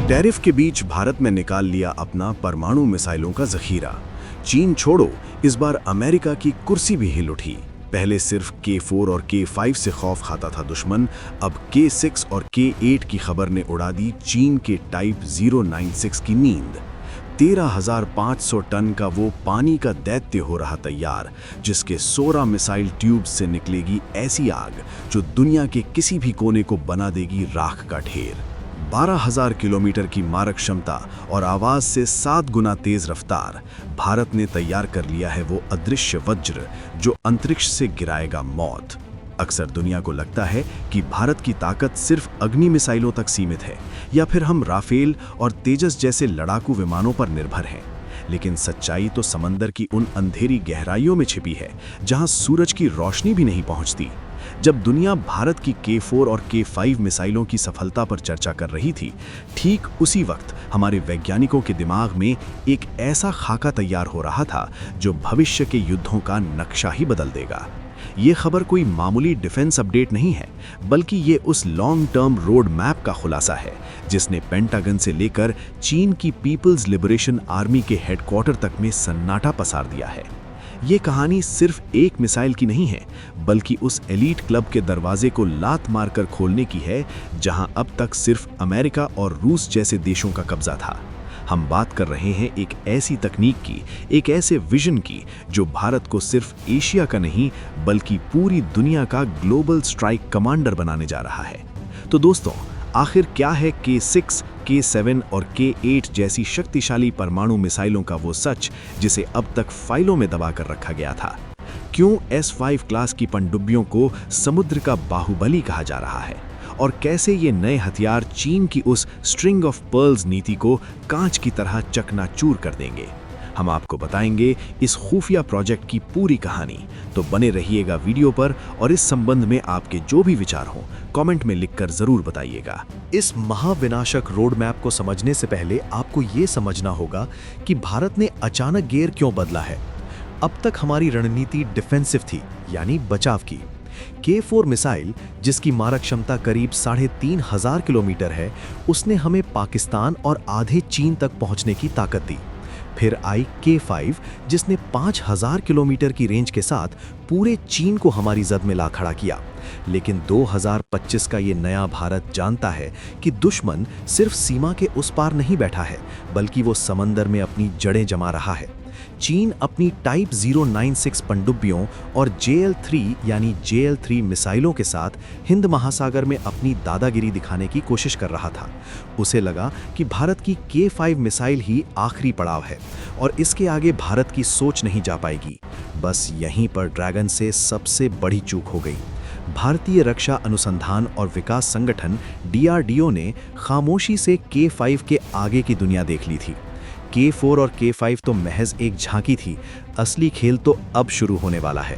Tariff के बीच भारत ने निकाल लिया अपना परमाणु मिसाइलों का जखीरा। चीन छोड़ो, इस बार अमेरिका की कुर्सी भी हिल उठी। पहले सिर्फ K4 और K5 से खौफ खाता था दुश्मन, अब K6 और K8 की खबर ने उड़ा दी चीन के टाइप 096 की नींद। 13,500 टन का वो पानी का दैत्य हो रहा तैयार, जिसके 16 मिसाइल ट्यूब्स से निकलेगी ऐसी आग जो दुनिया के किसी भी कोने को बना देगी राख का ढेर। 12,000 किलोमीटर की मारक क्षमता और आवाज से 7 गुना तेज रफ्तार, भारत ने तैयार कर लिया है वो अदृश्य वज्र जो अंतरिक्ष से गिराएगा मौत। अक्सर दुनिया को लगता है कि भारत की ताकत सिर्फ अग्नि मिसाइलों तक सीमित है या फिर हम राफेल और तेजस जैसे लड़ाकू विमानों पर निर्भर हैं। लेकिन सच्चाई तो समंदर की उन अंधेरी गहराइयों में छिपी है जहां सूरज की रोशनी भी नहीं पहुंचती। जब दुनिया भारत की K4 और K5 मिसाइलों की सफलता पर चर्चा कर रही थी, ठीक उसी वक्त हमारे वैज्ञानिकों के दिमाग में एक ऐसा खाका तैयार हो रहा था जो भविष्य के युद्धों का नक्शा ही बदल देगा। ये खबर कोई मामूली डिफेंस अपडेट नहीं है, बल्कि ये उस लॉन्ग टर्म रोड मैप का खुलासा है जिसने पेंटागन से लेकर चीन की पीपल्स लिबरेशन आर्मी के हेडक्वार्टर तक में सन्नाटा पसार दिया है। ये कहानी सिर्फ एक मिसाइल की नहीं है, बल्कि उस एलीट क्लब के दरवाजे को लात मारकर खोलने की है जहां अब तक सिर्फ अमेरिका और रूस जैसे देशों का कब्जा था। हम बात कर रहे हैं एक ऐसी तकनीक की, एक ऐसे विजन की जो भारत को सिर्फ एशिया का नहीं बल्कि पूरी दुनिया का ग्लोबल स्ट्राइक कमांडर बनाने जा रहा है। तो दोस्तों, आखिर क्या है K6, K7 और K8 जैसी शक्तिशाली परमाणु मिसाइलों का वो सच जिसे अब तक फाइलों में दबा कर रखा गया था? क्यों S5 क्लास की पनडुब्बियों को समुद्र का बाहुबली कहा जा रहा है? और कैसे ये नए हथियार चीन की उस स्ट्रिंग ऑफ पर्ल्स नीति को कांच की तरह चकनाचूर कर देंगे? हम आपको बताएंगे इस खुफिया प्रोजेक्ट की पूरी कहानी। तो बने रहिएगा वीडियो पर और इस संबंध में आपके जो भी विचार हों कमेंट में लिखकर जरूर बताइएगा। इस महाविनाशक रोड मैप को समझने से पहले आपको ये समझना होगा कि भारत ने अचानक गियर क्यों बदला है। अब तक हमारी रणनीति डिफेंसिव थी, यानी बचाव की। K4 मिसाइल, जिसकी मारक क्षमता करीब 3,500 किलोमीटर है, उसने हमें पाकिस्तान और आधे चीन तक पहुंचने की ताकत दी। फिर आई K5, जिसने 5,000 किलोमीटर की रेंज के साथ पूरे चीन को हमारी जद में ला खड़ा किया। लेकिन 2025 का ये नया भारत जानता है कि दुश्मन सिर्फ सीमा के उस पार नहीं बैठा है, बल्कि वो समंदर में अपनी जड़ें जमा रहा है। चीन अपनी टाइप 096 पनडुब्बियों और JL3 मिसाइलों के साथ हिंद महासागर में अपनी दादागिरी दिखाने की कोशिश कर रहा था। उसे लगा कि भारत की K5 मिसाइल ही आखिरी पड़ाव है और इसके आगे भारत की सोच नहीं जा पाएगी। बस यहीं पर ड्रैगन से सबसे बड़ी चूक हो गई। भारतीय रक्षा अनुसंधान और विकास संगठन DRDO ने खामोशी से K5 के आगे की दुनिया देख ली थी। K4 और K5 तो महज एक झांकी थी, असली खेल तो अब शुरू होने वाला है।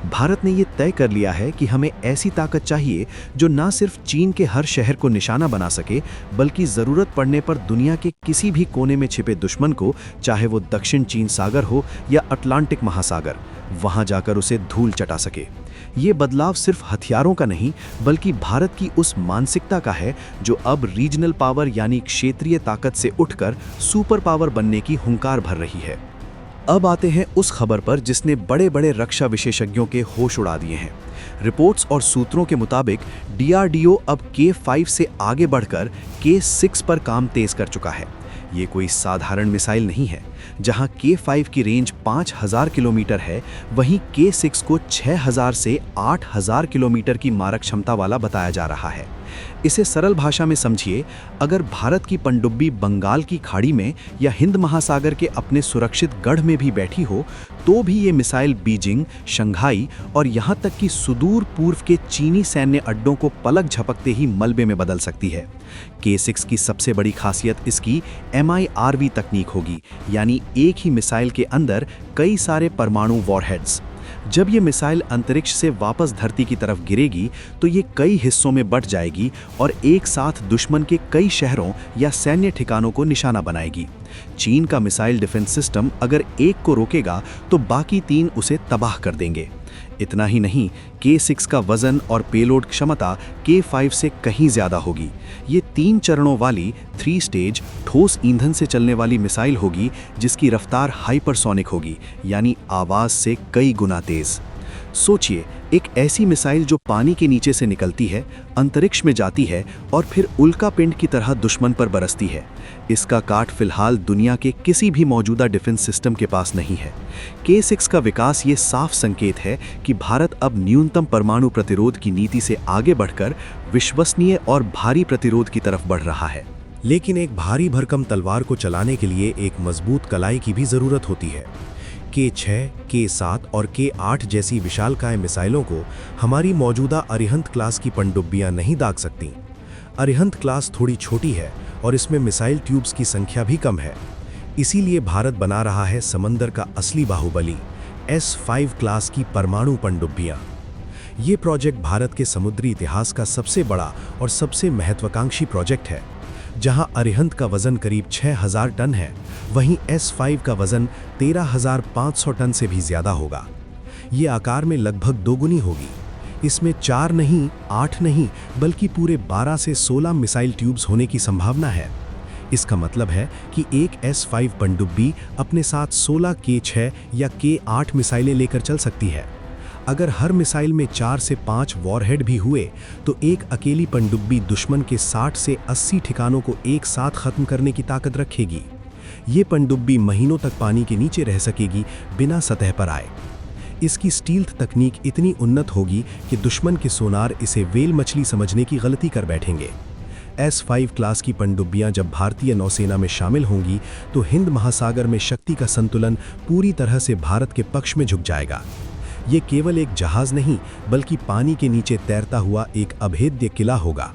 भारत ने ये तय कर लिया है कि हमें ऐसी ताकत चाहिए जो ना सिर्फ चीन के हर शहर को निशाना बना सके, बल्कि ज़रूरत पड़ने पर दुनिया के किसी भी कोने में छिपे दुश्मन को, चाहे वो दक्षिण चीन सागर हो या अटलांटिक महासागर, वहां जाकर उसे धूल चटा सके। ये बदलाव सिर्फ हथियारों का नहीं, बल्कि भारत की उस मानसिकता का है जो अब रीजनल पावर यानी क्षेत्रीय ताकत से उठकर सुपर पावर बनने की हुंकार भर रही है। अब आते हैं उस खबर पर जिसने बड़े बड़े रक्षा विशेषज्ञों के होश उड़ा दिए हैं। रिपोर्ट्स और सूत्रों के मुताबिक DRDO अब K5 से आगे बढ़कर K6 पर काम तेज कर चुका है। ये कोई साधारण मिसाइल नहीं है। जहां K5 की रेंज 5,000 किलोमीटर है, वहीं K6 को 6,000 से 8,000 किलोमीटर की मारक क्षमता वाला बताया जा रहा है। इसे सरल भाषा में समझिए, अगर भारत की पनडुब्बी बंगाल की खाड़ी में या हिंद महासागर के अपने सुरक्षित गढ़ में भी बैठी हो, तो भी ये मिसाइल बीजिंग, शंघाई और यहाँ तक कि सुदूर पूर्व के चीनी सैन्य अड्डों को पलक झपकते ही मलबे में बदल सकती है। K6 की सबसे बड़ी खासियत इसकी MIRV तकनीक होगी, यानी एक ही मिसाइल के अंदर कई सारे परमाणु वॉरहेड्स। जब ये मिसाइल अंतरिक्ष से वापस धरती की तरफ गिरेगी तो ये कई हिस्सों में बंट जाएगी और एक साथ दुश्मन के कई शहरों या सैन्य ठिकानों को निशाना बनाएगी। चीन का मिसाइल डिफेंस सिस्टम अगर एक को रोकेगा तो बाकी 3 उसे तबाह कर देंगे। इतना ही नहीं, K6 का वजन और पेलोड क्षमता K5 से कहीं ज्यादा होगी। ये 3 चरणों वाली 3 स्टेज ठोस ईंधन से चलने वाली मिसाइल होगी, जिसकी रफ्तार हाइपरसोनिक होगी, यानी आवाज से कई गुना तेज। सोचिए, एक ऐसी मिसाइल जो पानी के नीचे से निकलती है, अंतरिक्ष में जाती है और फिर उल्का पिंड की तरह दुश्मन पर बरसती है। इसका काट फिलहाल दुनिया के किसी भी मौजूदा डिफेंस सिस्टम के पास नहीं है। K6 का विकास ये साफ संकेत है कि भारत अब न्यूनतम परमाणु प्रतिरोध की नीति से आगे बढ़कर विश्वसनीय और भारी प्रतिरोध की तरफ बढ़ रहा है। लेकिन एक भारी भरकम तलवार को चलाने के लिए एक मजबूत कलाई की भी जरूरत होती है। K6, K7 और K8 जैसी विशालकाय मिसाइलों को हमारी मौजूदा अरिहंत क्लास की पनडुब्बियां नहीं दाग सकती। अरिहंत क्लास थोड़ी छोटी है और इसमें मिसाइल ट्यूब्स की संख्या भी कम है। इसीलिए भारत बना रहा है समंदर का असली बाहुबली, S5 क्लास की परमाणु पनडुब्बियां। ये प्रोजेक्ट भारत के समुद्री इतिहास का सबसे बड़ा और सबसे महत्वाकांक्षी प्रोजेक्ट है। जहां अरिहंत का वजन करीब 6000 टन है, वहीं S5 का वजन 13500 टन से भी ज्यादा होगा। ये आकार में लगभग दोगुनी होगी। इसमें 4 नहीं, 8 नहीं, बल्कि पूरे 12 से 16 मिसाइल ट्यूब्स होने की संभावना है। इसका मतलब है कि एक S5 पनडुब्बी अपने साथ 16 K6 या K8 मिसाइलें लेकर चल सकती है। अगर हर मिसाइल में 4 से 5 वॉरहेड भी हुए तो एक अकेली पनडुब्बी दुश्मन के 60 से 80 ठिकानों को एक साथ खत्म करने की ताकत रखेगी। ये पनडुब्बी महीनों तक पानी के नीचे रह सकेगी बिना सतह पर आए। इसकी स्टील्थ तकनीक इतनी उन्नत होगी कि दुश्मन के सोनार इसे व्हेल मछली समझने की गलती कर बैठेंगे। S5 क्लास की पनडुब्बियां जब भारतीय नौसेना में शामिल होंगी तो हिंद महासागर में शक्ति का संतुलन पूरी तरह से भारत के पक्ष में झुक जाएगा। ये केवल एक जहाज नहीं, बल्कि पानी के नीचे तैरता हुआ एक अभेद्य किला होगा,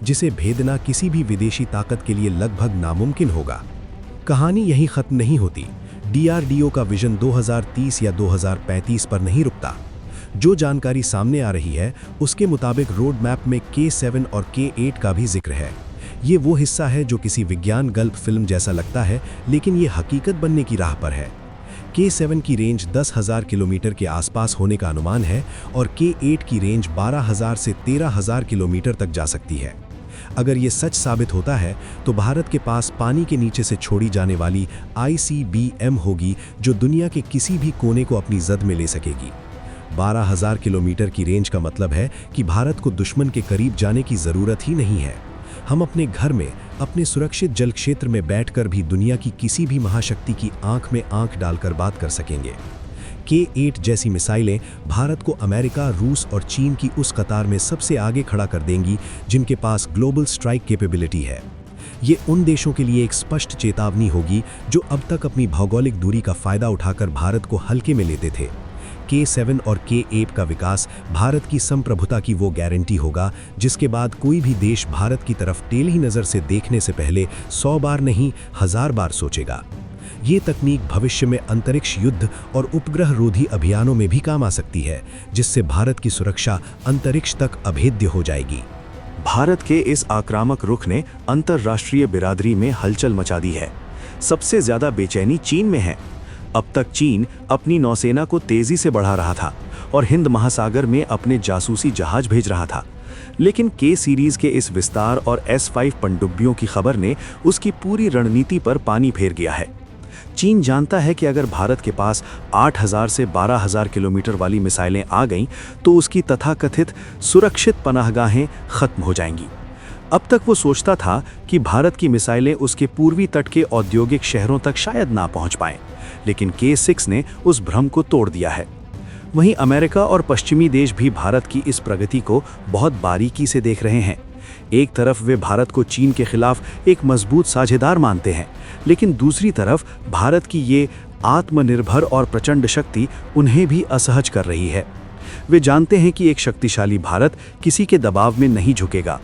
जिसे भेदना किसी भी विदेशी ताकत के लिए लगभग नामुमकिन होगा। कहानी यहीं खत्म नहीं होती। DRDO का विजन 2030 या 2035 पर नहीं रुकता। जो जानकारी सामने आ रही है, उसके मुताबिक रोड मैप में K7 और K8 का भी जिक्र है। ये वो हिस्सा है जो किसी विज्ञान गल्प फिल्म जैसा लगता है, लेकिन ये हकीकत बनने की राह पर है। K7 की रेंज 10,000 किलोमीटर के आसपास होने का अनुमान है और K8 की रेंज 12,000 से 13,000 किलोमीटर तक जा सकती है। अगर ये सच साबित होता है तो भारत के पास पानी के नीचे से छोड़ी जाने वाली ICBM होगी, जो दुनिया के किसी भी कोने को अपनी जद में ले सकेगी। 12,000 किलोमीटर की रेंज का मतलब है कि भारत को दुश्मन के करीब जाने की ज़रूरत ही नहीं है। हम अपने घर में, अपने सुरक्षित जल क्षेत्र में बैठकर भी दुनिया की किसी भी महाशक्ति की आंख में आंख डालकर बात कर सकेंगे। K8 जैसी मिसाइलें भारत को अमेरिका, रूस और चीन की उस कतार में सबसे आगे खड़ा कर देंगी जिनके पास ग्लोबल स्ट्राइक कैपेबिलिटी है। ये उन देशों के लिए एक स्पष्ट चेतावनी होगी जो अब तक अपनी भौगोलिक दूरी का फायदा उठाकर भारत को हल्के में लेते थे। K7 और K8 का विकास भारत की संप्रभुता की वो गारंटी होगा जिसके बाद कोई भी देश भारत की तरफ टेढ़ी नज़र से देखने से पहले 100 बार नहीं 1000 बार सोचेगा। ये तकनीक भविष्य में अंतरिक्ष युद्ध और उपग्रह रोधी अभियानों में भी काम आ सकती है, जिससे भारत की सुरक्षा अंतरिक्ष तक अभेद्य हो जाएगी। भारत के इस आक्रामक रुख ने अंतर्राष्ट्रीय बिरादरी में हलचल मचा दी है। सबसे ज्यादा बेचैनी चीन में है। अब तक चीन अपनी नौसेना को तेजी से बढ़ा रहा था और हिंद महासागर में अपने जासूसी जहाज भेज रहा था, लेकिन K सीरीज के इस विस्तार और S5 पनडुब्बियों की खबर ने उसकी पूरी रणनीति पर पानी फेर गया है। चीन जानता है कि अगर भारत के पास 8,000 से 12,000 किलोमीटर वाली मिसाइलें आ गईं तो उसकी तथाकथित सुरक्षित पनाहगाहें खत्म हो जाएंगी। अब तक वो सोचता था कि भारत की मिसाइलें उसके पूर्वी तट के औद्योगिक शहरों तक शायद ना पहुंच पाएं, लेकिन K6 ने उस भ्रम को तोड़ दिया है। वहीं अमेरिका और पश्चिमी देश भी भारत की इस प्रगति को बहुत बारीकी से देख रहे हैं। एक तरफ वे भारत को चीन के खिलाफ एक मजबूत साझेदार मानते हैं, लेकिन दूसरी तरफ भारत की ये आत्मनिर्भर और प्रचंड शक्ति उन्हें भी असहज कर रही है। वे जानते हैं कि एक शक्तिशाली भारत किसी के दबाव में नहीं झुकेगा।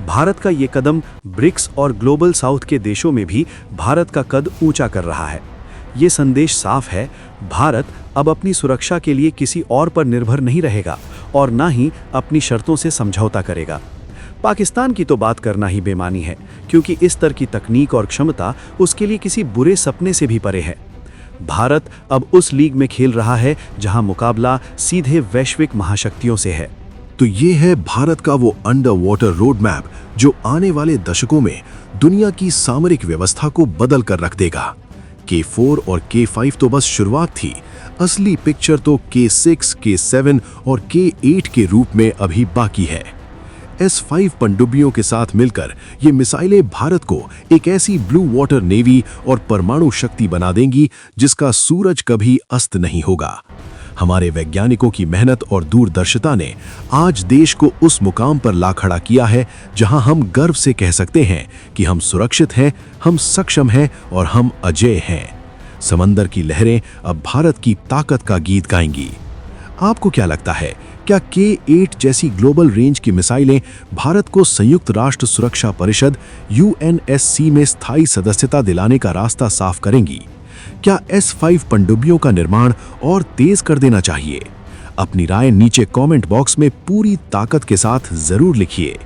भारत का ये कदम ब्रिक्स और ग्लोबल साउथ के देशों में भी भारत का कद ऊंचा कर रहा है। ये संदेश साफ है, भारत अब अपनी सुरक्षा के लिए किसी और पर निर्भर नहीं रहेगा और ना ही अपनी शर्तों से समझौता करेगा। पाकिस्तान की तो बात करना ही बेमानी है, क्योंकि इस तरह की तकनीक और क्षमता उसके लिए किसी बुरे सपने से भी परे है। भारत अब उस लीग में खेल रहा है जहां मुकाबला सीधे वैश्विक महाशक्तियों से है। तो ये है भारत का वो अंडर वाटर रोड मैप जो आने वाले दशकों में दुनिया की सामरिक व्यवस्था को बदल कर रख देगा। K4 और K5 तो बस शुरुआत थी, असली पिक्चर तो K6, K7 और K8 के रूप में अभी बाकी है। S5 पनडुब्बियों के साथ मिलकर ये मिसाइलें भारत को एक ऐसी ब्लू वाटर नेवी और परमाणु शक्ति बना देंगी जिसका सूरज कभी अस्त नहीं होगा। हमारे वैज्ञानिकों की मेहनत और दूरदर्शिता ने आज देश को उस मुकाम पर ला खड़ा किया है जहां हम गर्व से कह सकते हैं कि हम सुरक्षित हैं, हम सक्षम हैं और हम अजेय हैं। समंदर की लहरें अब भारत की ताकत का गीत गाएंगी। आपको क्या लगता है, क्या K8 जैसी ग्लोबल रेंज की मिसाइलें भारत को संयुक्त राष्ट्र सुरक्षा परिषद UNSC में स्थायी सदस्यता दिलाने का रास्ता साफ करेंगी? क्या S5 पनडुब्बियों का निर्माण और तेज कर देना चाहिए? अपनी राय नीचे कमेंट बॉक्स में पूरी ताकत के साथ जरूर लिखिए।